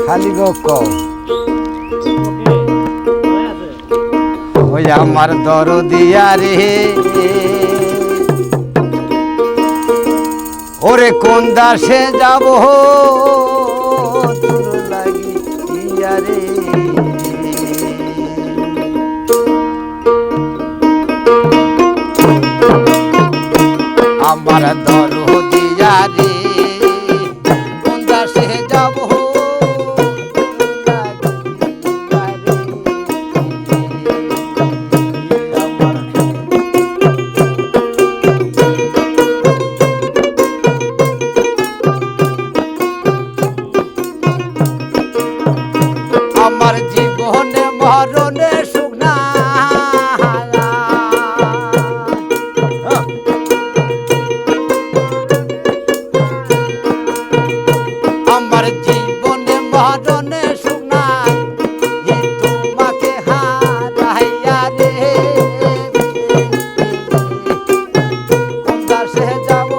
খালি গো কও ওই আমার দরদিয়া রে ওরে কোন দাসে যাব তোর লাগি ইয়া রে আমার দরদিয়া রে কোন দাসে যাব আমার জীবনে মরণে সুখ না আমার জীবনে মরণে সুখ না তোমাকে হারাইয়া রে কোন দাসে যাব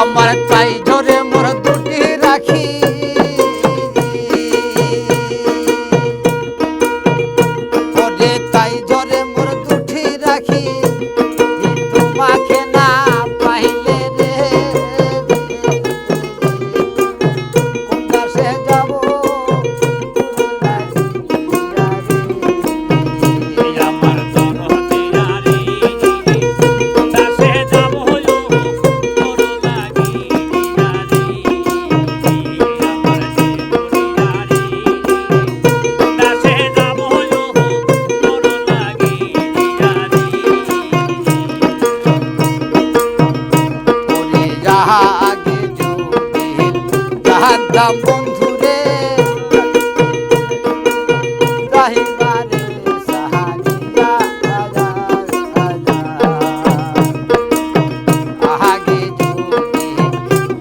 আমার তাই ধরে মোর দুটি রাখি ওরে তাই ধরে মোর দুটি রাখি তোমাকে না পাইলে রে কোন দাসে যাব আগে যদি জানতাম বন্ধুরে রাহিবারে সাহায্যা আগে যদি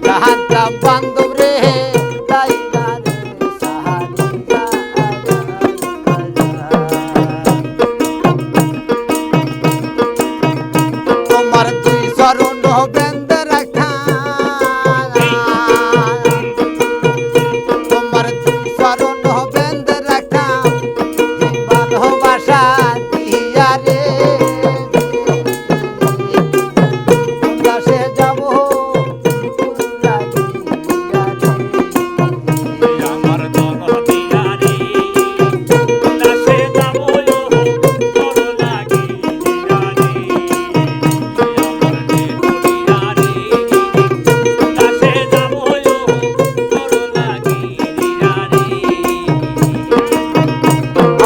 জানতাম বান্ধব রে রাহিবারে সাহায্যা তোমার দুই চরণ বেন্দ ভালোবাসা দিয়া রে দাসে যাব আমার দরদিয়া রে দাসে যাব তোর লাগি দিয়া রে আমার দরদিয়া রে দাসে যাব তোর লাগি দিয়া রে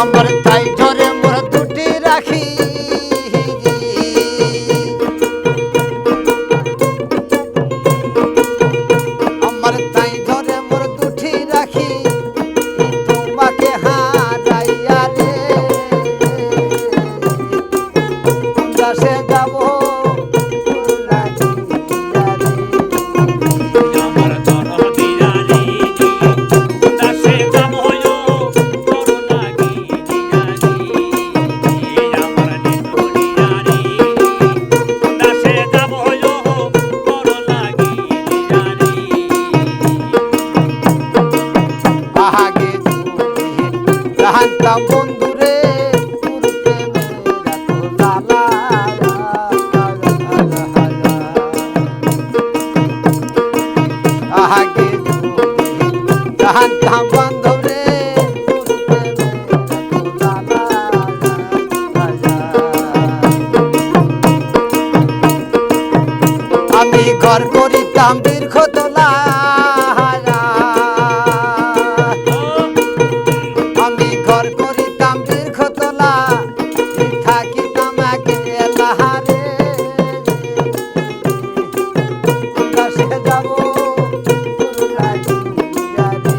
আমার তাই ধরে মোর দুটি রাখি আমার তাই ধরে মোর দুটি রাখি তোমাকে হারাইয়া রে দাসে যাব আমার দরদিয়া রে দাসে যাব তোর লাগি দিয়া রে আমার দরদিয়া রে দাসে যাব তোর লাগি দিয়া রে আগে জানতাম বন্ধুরে তোর প্রেমের এত জ্বালা আগে জানতাম বান্ধবরে তোর প্রেমের এত জ্বালা আমি ঘর করিতাম দীর্ঘতলা আমি ঘর করিতাম দীর্ঘতলা থাকিতাম একেলা রে কোন দাসে যাব তোর লাগিয়া রে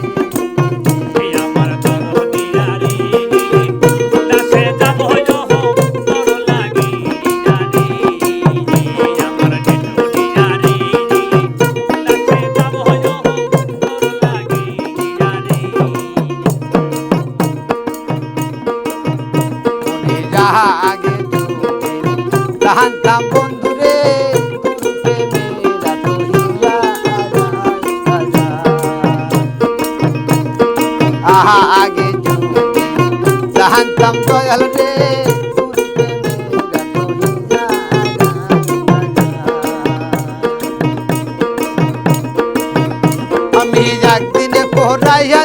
জানতাম বন্ধুরে তোর প্রেমের এত হিয়া আহা আগে যদি জানতাম দয়াল রে তোর প্রেমের এত হিয়া আমি একদিনে পড়াইয়া